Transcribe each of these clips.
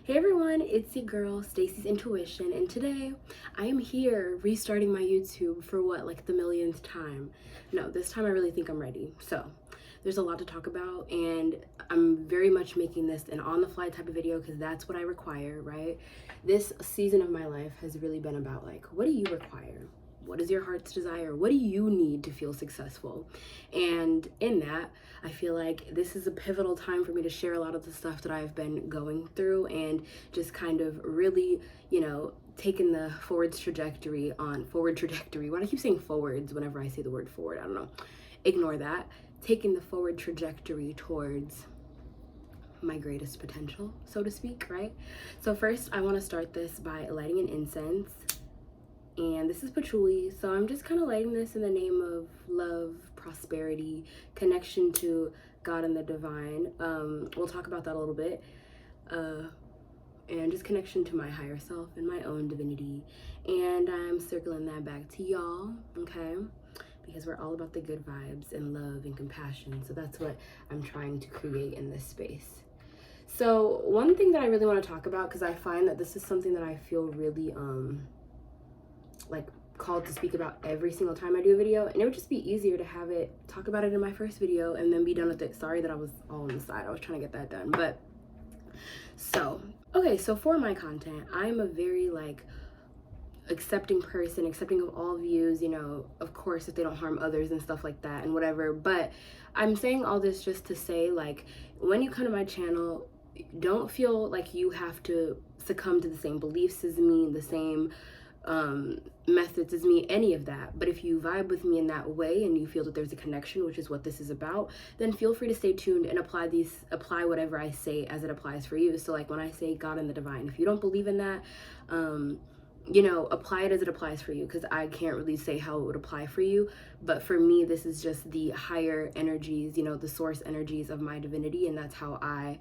Hey everyone, it's your girl Stacy's Intuition, and today I am here restarting my YouTube for like the millionth time. No, this time I really think I'm ready. So, there's a lot to talk about, and I'm very much making this an on the fly type of video because that's what I require, right? This season of my life has really been about like, what do you require? What is your heart's desire? What do you need to feel successful? And in that, I feel like this is a pivotal time for me to share a lot of the stuff that I've been going through and just kind of really, taking the forward trajectory. Why do I keep saying forwards whenever I say the word forward? I don't know. Ignore that. Taking the forward trajectory towards my greatest potential, so to speak, right? So first, I want to start this by lighting an incense. And this is patchouli, so I'm just kind of lighting this in the name of love, prosperity, connection to God and the divine. We'll talk about that a little bit. And just connection to my higher self and my own divinity. And I'm circling that back to y'all, okay? Because we're all about the good vibes and love and compassion. So that's what I'm trying to create in this space. So one thing that I really want to talk about, because I find that this is something that I feel really like called to speak about every single time I do a video, and it would just be easier to have it talk about it in my first video and then be done with it. Sorry that I was all on the side. I was trying to get that done. But so for my content, I'm a very like accepting person, accepting of all views, of course, if they don't harm others and stuff like that and whatever. But I'm saying all this just to say, like, when you come to my channel, don't feel like you have to succumb to the same beliefs as me, the same methods as me, any of that. But if you vibe with me in that way and you feel that there's a connection, which is what this is about, then feel free to stay tuned and apply whatever I say as it applies for you. So like when I say God and the divine, if you don't believe in that, apply it as it applies for you, because I can't really say how it would apply for you. But for me, this is just the higher energies, the source energies of my divinity, and that's how I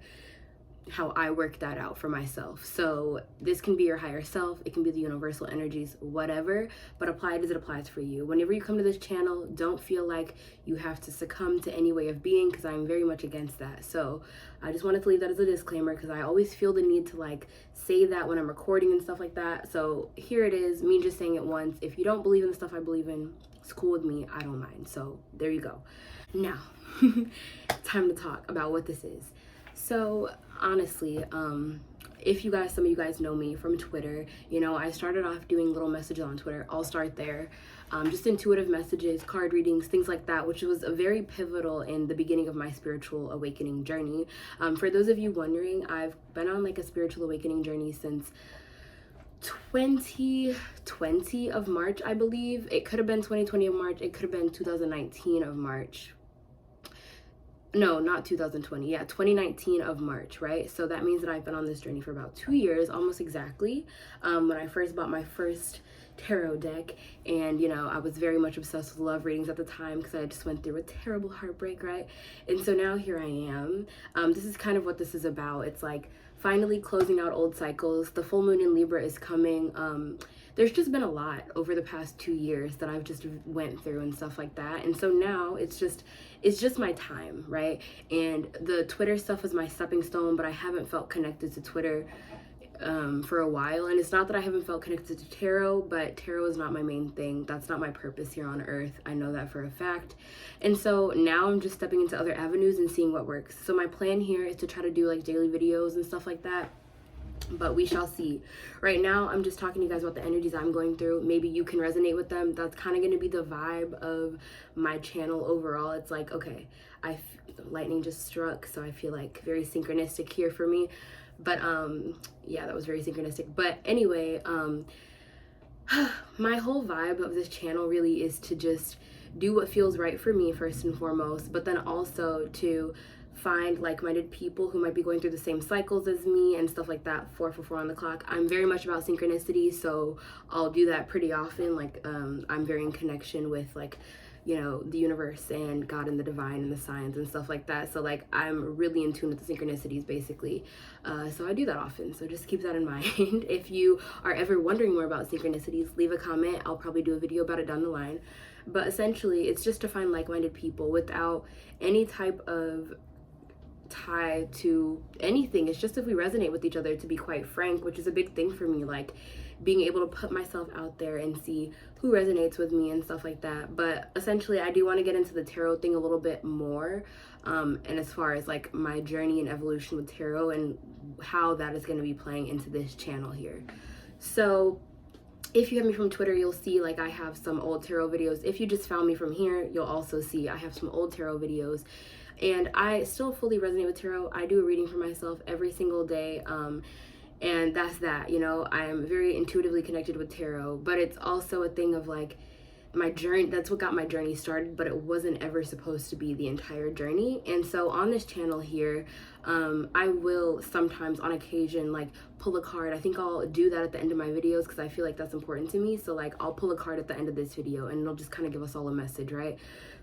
work that out for myself. So this can be your higher self, it can be the universal energies, whatever, but apply it as it applies for you. Whenever you come to this channel, don't feel like you have to succumb to any way of being, because I'm very much against that. So I just wanted to leave that as a disclaimer, because I always feel the need to like say that when I'm recording and stuff like that. So here it is, me just saying it once. If you don't believe in the stuff I believe in, it's cool with me, I don't mind. So there you go. Now time to talk about what this is. So honestly, if some of you guys know me from Twitter, I started off doing little messages on Twitter. I'll start there. Just intuitive messages, card readings, things like that, which was a very pivotal in the beginning of my spiritual awakening journey. For those of you wondering, I've been on like a spiritual awakening journey since 2020 of March, I believe. It could have been 2020 of March. It could have been 2019 of March. No, not 2020. Yeah, 2019 of March, right? So that means that I've been on this journey for about 2 years, almost exactly. When I first bought my first tarot deck, and I was very much obsessed with love readings at the time because I just went through a terrible heartbreak, right? And so now here I am. This is kind of what this is about. It's like finally closing out old cycles. The full moon in Libra is coming. There's just been a lot over the past 2 years that I've just went through and stuff like that. And so now it's just my time, right? And the Twitter stuff was my stepping stone, but I haven't felt connected to Twitter for a while. And it's not that I haven't felt connected to tarot, but tarot is not my main thing. That's not my purpose here on earth. I know that for a fact. And so now I'm just stepping into other avenues and seeing what works. So my plan here is to try to do like daily videos and stuff like that, but we shall see. Right now I'm just talking to you guys about the energies I'm going through. Maybe you can resonate with them. That's kind of going to be the vibe of my channel overall. It's like, okay, lightning just struck, so I feel like very synchronistic here for me. But yeah, that was very synchronistic. But anyway, my whole vibe of this channel really is to just do what feels right for me first and foremost, but then also to find like-minded people who might be going through the same cycles as me and stuff like that. 4 on the clock. I'm very much about synchronicity, so I'll do that pretty often. Like I'm very in connection with like the universe and God and the divine and the signs and stuff like that. So like I'm really in tune with the synchronicities basically. So I do that often, so just keep that in mind. If you are ever wondering more about synchronicities, leave a comment. I'll probably do a video about it down the line. But essentially it's just to find like-minded people without any type of tie to anything. It's just if we resonate with each other, to be quite frank, which is a big thing for me, like being able to put myself out there and see who resonates with me and stuff like that. But essentially, I do want to get into the tarot thing a little bit more, and as far as like my journey and evolution with tarot and how that is going to be playing into this channel here. So if you have me from Twitter, you'll see like I have some old tarot videos. If you just found me from here, you'll also see I have some old tarot videos. And I still fully resonate with tarot. I do a reading for myself every single day. And that's that, you know, I am very intuitively connected with tarot, but it's also a thing of like my journey. That's what got my journey started, but it wasn't ever supposed to be the entire journey. And so on this channel here, I will sometimes on occasion like pull a card. I think I'll do that at the end of my videos because I feel like that's important to me. So like I'll pull a card at the end of this video and it'll just kind of give us all a message, right?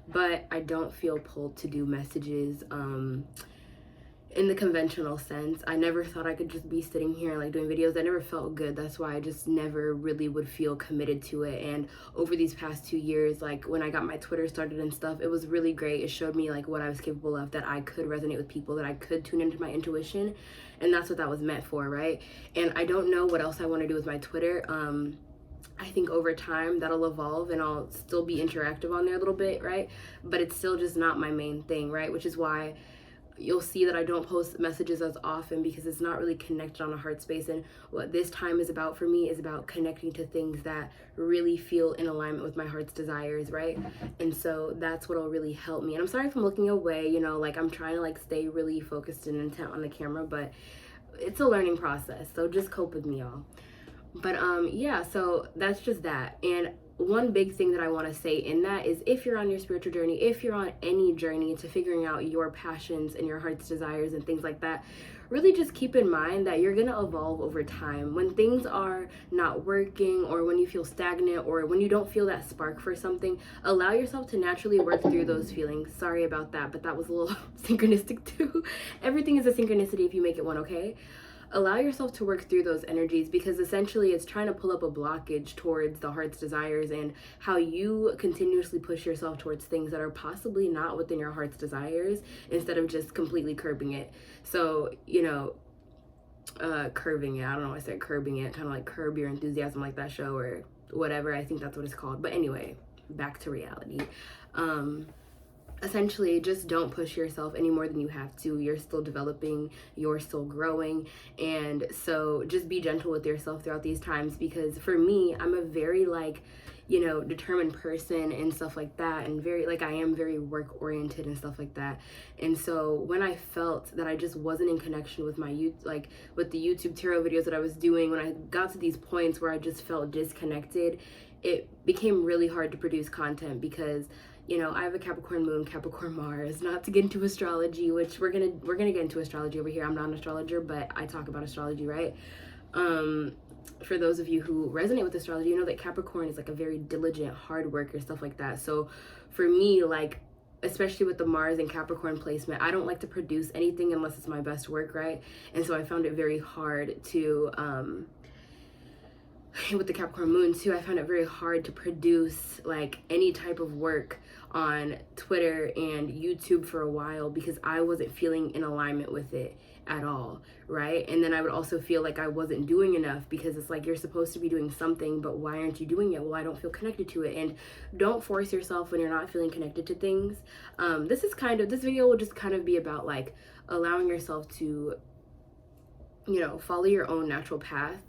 But I don't feel pulled to do messages in the conventional sense. I never thought I could just be sitting here like doing videos. I never felt good. That's why I just never really would feel committed to it. And over these past 2 years, like when I got my Twitter started and stuff, it was really great. It showed me like what I was capable of, that I could resonate with people, that I could tune into my intuition, and that's what that was meant for, right? And I don't know what else I want to do with my Twitter. I think over time that'll evolve and I'll still be interactive on there a little bit, right? But it's still just not my main thing, right? Which is why you'll see that I don't post messages as often, because it's not really connected on a heart space. And what this time is about for me is about connecting to things that really feel in alignment with my heart's desires, right? And so that's what'll really help me. And I'm sorry if I'm looking away, you know, like I'm trying to like stay really focused and intent on the camera, but it's a learning process. So just cope with me, y'all. But yeah, so that's just that. And one big thing that I want to say in that is, if you're on your spiritual journey, if you're on any journey to figuring out your passions and your heart's desires and things like that, really just keep in mind that you're going to evolve over time. When things are not working, or when you feel stagnant, or when you don't feel that spark for something, allow yourself to naturally work through those feelings. Sorry about that, but that was a little synchronistic too. Everything is a synchronicity if you make it one, okay? Allow yourself to work through those energies, because essentially it's trying to pull up a blockage towards the heart's desires, and how you continuously push yourself towards things that are possibly not within your heart's desires, instead of just completely curbing it. So, you know, curving it. I don't know why I said curbing it. Kind of like Curb Your Enthusiasm, like that show or whatever. I think that's what it's called. But anyway, back to reality. Essentially, just don't push yourself any more than you have to. You're still developing, you're still growing, and so just be gentle with yourself throughout these times. Because for me, I'm a very like, you know, determined person and stuff like that, and very like I am very work oriented and stuff like that. And so when I felt that I just wasn't in connection with my youth, like with the YouTube tarot videos that I was doing, when I got to these points where I just felt disconnected, it became really hard to produce content. Because, you know, I have a Capricorn moon, Capricorn Mars, not to get into astrology, which we're gonna get into astrology over here. I'm not an astrologer, but I talk about astrology, right? For those of you who resonate with astrology, you know that Capricorn is like a very diligent, hard worker, stuff like that. So for me, like, especially with the Mars and Capricorn placement, I don't like to produce anything unless it's my best work, right? And so I found it very hard to, with the Capricorn moon too, I found it very hard to produce like any type of work on Twitter and YouTube for a while, because I wasn't feeling in alignment with it at all, right? And then I would also feel like I wasn't doing enough, because it's like, you're supposed to be doing something, but why aren't you doing it? Well, I don't feel connected to it. And don't force yourself when you're not feeling connected to things. This video will just kind of be about like allowing yourself to, you know, follow your own natural path.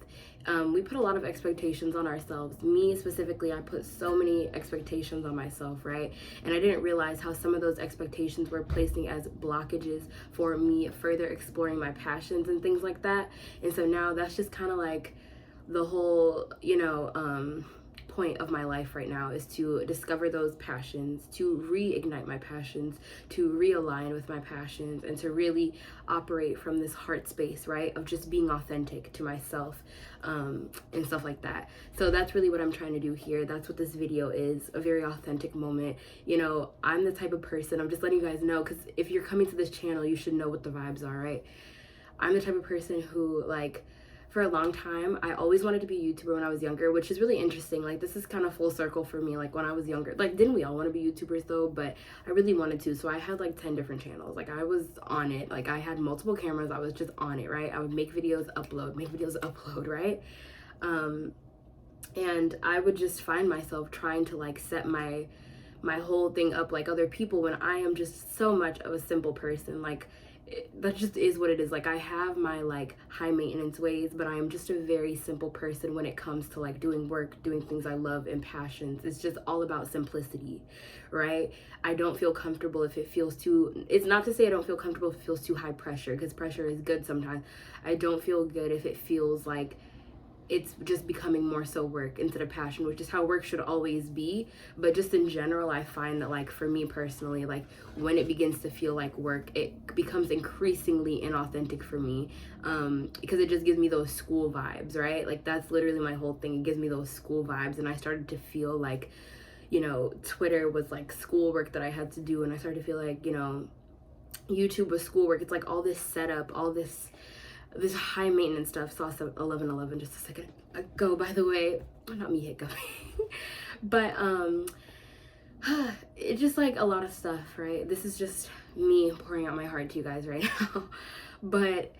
We put a lot of expectations on ourselves. Me specifically, I put so many expectations on myself, right? And I didn't realize how some of those expectations were placing as blockages for me further exploring my passions and things like that. And so now that's just kind of like the whole, you know, point of my life right now, is to discover those passions, to reignite my passions, to realign with my passions, and to really operate from this heart space, right, of just being authentic to myself, and stuff like that. So that's really what I'm trying to do here. That's what this video is, a very authentic moment. You know, I'm the type of person, I'm just letting you guys know, because if you're coming to this channel, you should know what the vibes are, right? I'm the type of person who, like, for a long time, I always wanted to be a YouTuber when I was younger, which is really interesting. Like, this is kind of full circle for me. Like, when I was younger, like, didn't we all want to be YouTubers though? But I really wanted to. So I had like 10 different channels. Like, I was on it. Like, I had multiple cameras. I was just on it, right? I would make videos, upload, right? And I would just find myself trying to like set my whole thing up like other people when I am just so much of a simple person. Like, that just is what it is. Like, I have my like high maintenance ways, but I am just a very simple person when it comes to like doing work, doing things I love and passions. It's just all about simplicity, right? I don't feel comfortable if it feels too, it's not to say I don't feel comfortable if it feels too high pressure, because pressure is good sometimes. I don't feel good if it feels like it's just becoming more so work instead of passion, which is how work should always be. But just in general, I find that like for me personally, like when it begins to feel like work, it becomes increasingly inauthentic for me, because it just gives me those school vibes, right? Like, that's literally my whole thing. It gives me those school vibes, and I started to feel like, you know, Twitter was like schoolwork that I had to do, and I started to feel like, you know, YouTube was schoolwork. It's like all this setup, all this high maintenance stuff. Saw some 11:11 just a second ago, by the way. Not me hiccuping. But it's just like a lot of stuff, right? This is just me pouring out my heart to you guys right now. But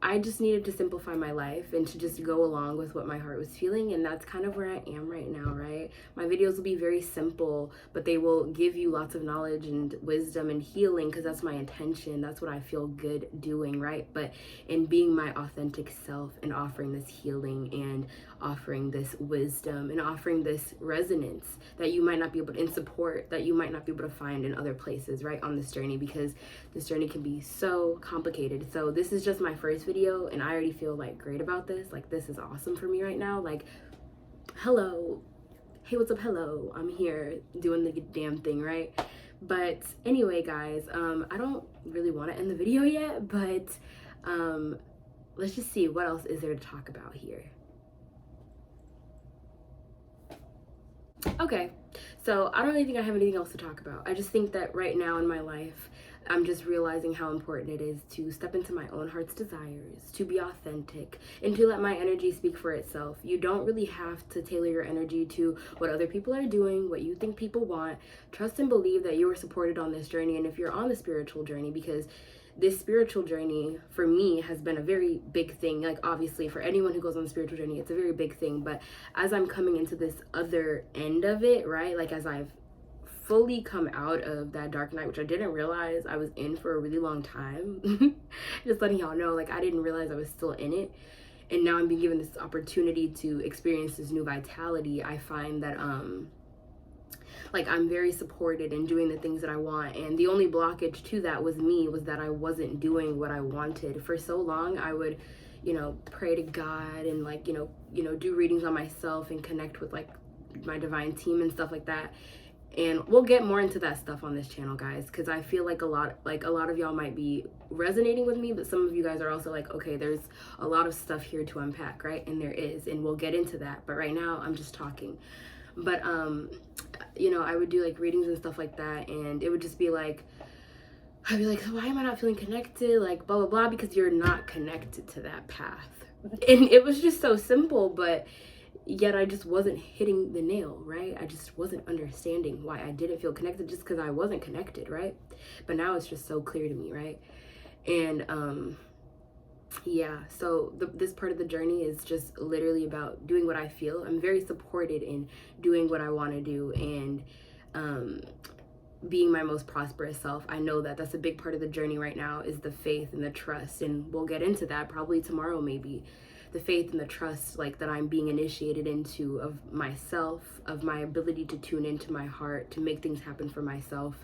I just needed to simplify my life and to just go along with what my heart was feeling, and that's kind of where I am right now, right? My videos will be very simple, but they will give you lots of knowledge and wisdom and healing, because that's my intention. That's what I feel good doing, right? But in being my authentic self and offering this healing and offering this wisdom and offering this resonance that you might not be able to, and support that you might not be able to find in other places, right, on this journey, because this journey can be so complicated. So this is just my first video, and I already feel like great about this. Like, this is awesome for me right now. Like, hello, hey, what's up? Hello, I'm here doing the damn thing, right? But anyway, guys, I don't really want to end the video yet, but let's just see what else is there to talk about here. Okay, so I don't really think I have anything else to talk about. I just think that right now in my life, I'm just realizing how important it is to step into my own heart's desires, to be authentic, and to let my energy speak for itself. You don't really have to tailor your energy to what other people are doing, what you think people want. Trust and believe that you are supported on this journey, and if you're on the spiritual journey, because this spiritual journey for me has been a very big thing. Like, obviously for anyone who goes on the spiritual journey, it's a very big thing. But as I'm coming into this other end of it, right, like as I've fully come out of that dark night, which I didn't realize I was in for a really long time, just letting y'all know, like, I didn't realize I was still in it, and now I'm being given this opportunity to experience this new vitality. I find that like, I'm very supported in doing the things that I want, and the only blockage to that was that I wasn't doing what I wanted. For so long, I would, you know, pray to God and like, you know, do readings on myself and connect with like my divine team and stuff like that. And we'll get more into that stuff on this channel, guys, because I feel like a lot of y'all might be resonating with me, but some of you guys are also like, okay, there's a lot of stuff here to unpack, right? And there is, and we'll get into that. But right now, I'm just talking. But you know, I would do like readings and stuff like that, and it would just be like, I'd be like, why am I not feeling connected? Like, blah, blah, blah, because you're not connected to that path. And it was just so simple, but yet I just wasn't hitting the nail, right? I just wasn't understanding why I didn't feel connected, just because I wasn't connected, right? But now it's just so clear to me, right? And yeah, so this part of the journey is just literally about doing what I feel. I'm very supported in doing what I want to do, and being my most prosperous self. I know that that's a big part of the journey right now, is the faith and the trust, and we'll get into that probably tomorrow, maybe. The faith and the trust, like, that I'm being initiated into, of myself, of my ability to tune into my heart, to make things happen for myself,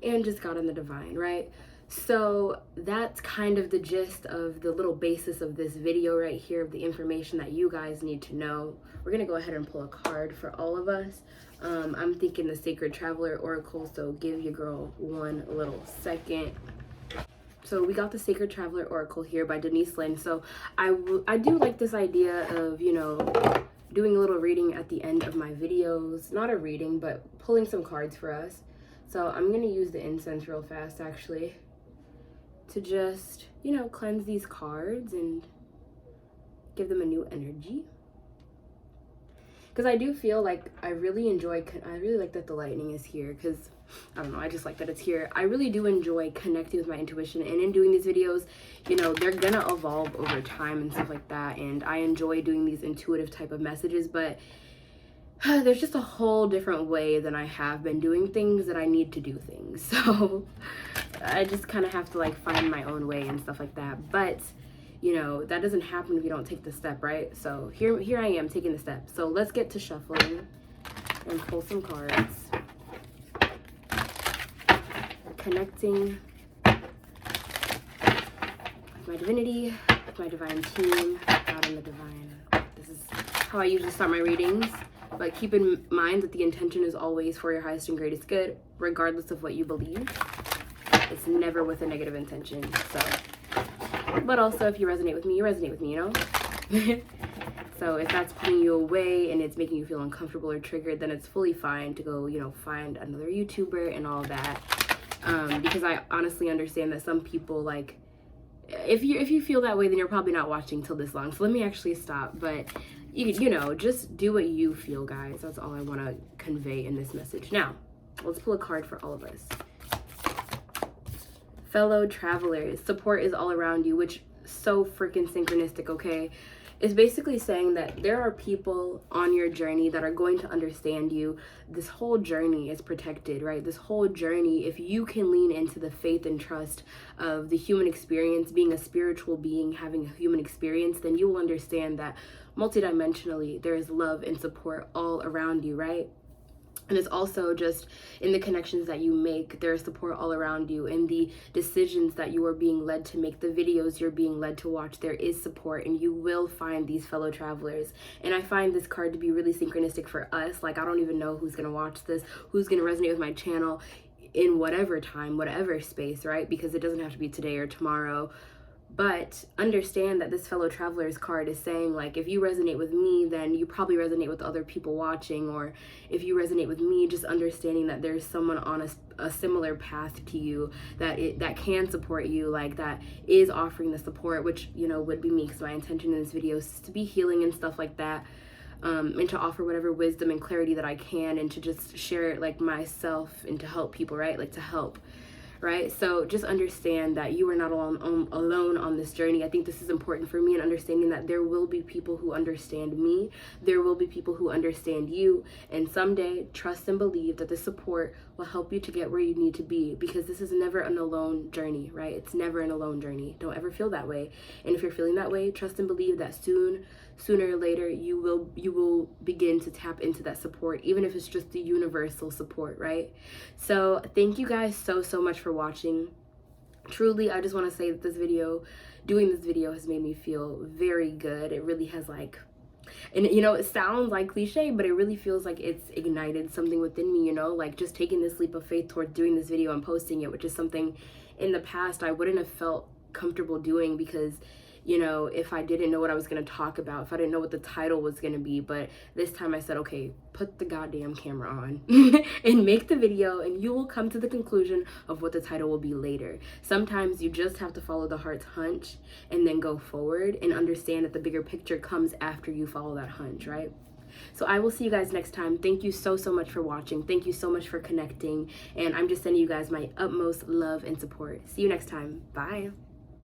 and just God and the divine, right? So that's kind of the gist of the little basis of this video right here, of the information that you guys need to know. We're gonna go ahead and pull a card for all of us. I'm thinking the Sacred Traveler Oracle, so give your girl one little second. So we got the Sacred Traveler Oracle here by Denise Linn. So I do like this idea of, you know, doing a little reading at the end of my videos. Not a reading, but pulling some cards for us. So I'm gonna use the incense real fast, actually. to just, you know, cleanse these cards and give them a new energy. Because I do feel like I really like that the lightning is here, because I don't know, I just like that it's here. I really do enjoy connecting with my intuition, and in doing these videos, you know, they're gonna evolve over time and stuff like that, and I enjoy doing these intuitive type of messages, but there's just a whole different way than I have been doing things, that I need to do things. So I just kind of have to like find my own way and stuff like that. But you know, that doesn't happen if you don't take the step, right? So here I am taking the step. So let's get to shuffling and pull some cards. Connecting with my divinity, with my divine team, God and the divine. This is how I usually start my readings. But keep in mind that the intention is always for your highest and greatest good, regardless of what you believe. It's never with a negative intention. So, but also if you resonate with me, you resonate with me, you know? So if that's putting you away and it's making you feel uncomfortable or triggered, then it's fully fine to go, you know, find another YouTuber and all that. Because I honestly understand that some people, like, if you feel that way, then you're probably not watching till this long. So let me actually stop. But you know, just do what you feel, guys. That's all I want to convey in this message. Now, let's pull a card for all of us. Fellow travelers, support is all around you, which so freaking synchronistic, okay? It's basically saying that there are people on your journey that are going to understand you. This whole journey is protected, right? This whole journey, if you can lean into the faith and trust of the human experience, being a spiritual being, having a human experience, then you will understand that multidimensionally there is love and support all around you, right? And it's also just in the connections that you make, there's support all around you. In the decisions that you are being led to make, the videos you're being led to watch, there is support, and you will find these fellow travelers. And I find this card to be really synchronistic for us. Like, I don't even know who's going to watch this, who's going to resonate with my channel in whatever time, whatever space, right? Because it doesn't have to be today or tomorrow. But understand that this fellow travelers card is saying, like, if you resonate with me, then you probably resonate with other people watching. Or if you resonate with me, just understanding that there's someone on a similar path to you that can support you, like, that is offering the support, which, you know, would be me, because my intention in this video is to be healing and stuff like that. And to offer whatever wisdom and clarity that I can, and to just share, like, myself, and to help people, right? Like, to help. Right? So just understand that you are not alone on this journey. I think this is important for me, and understanding that there will be people who understand me. There will be people who understand you. And someday, trust and believe that the support will help you to get where you need to be, because this is never an alone journey, right? It's never an alone journey. Don't ever feel that way. And if you're feeling that way, trust and believe that sooner or later, you will begin to tap into that support, even if it's just the universal support, right? So thank you guys so much for watching. Truly, I just want to say that doing this video has made me feel very good. It really has, like, and you know, it sounds like cliche, but it really feels like it's ignited something within me, you know, like just taking this leap of faith towards doing this video and posting it, which is something in the past I wouldn't have felt comfortable doing, because, you know, if I didn't know what I was going to talk about, if I didn't know what the title was going to be. But this time I said, okay, put the goddamn camera on and make the video, and you will come to the conclusion of what the title will be later. Sometimes you just have to follow the heart's hunch and then go forward, and understand that the bigger picture comes after you follow that hunch, right? So I will see you guys next time. Thank you so much for watching. Thank you so much for connecting. And I'm just sending you guys my utmost love and support. See you next time. Bye.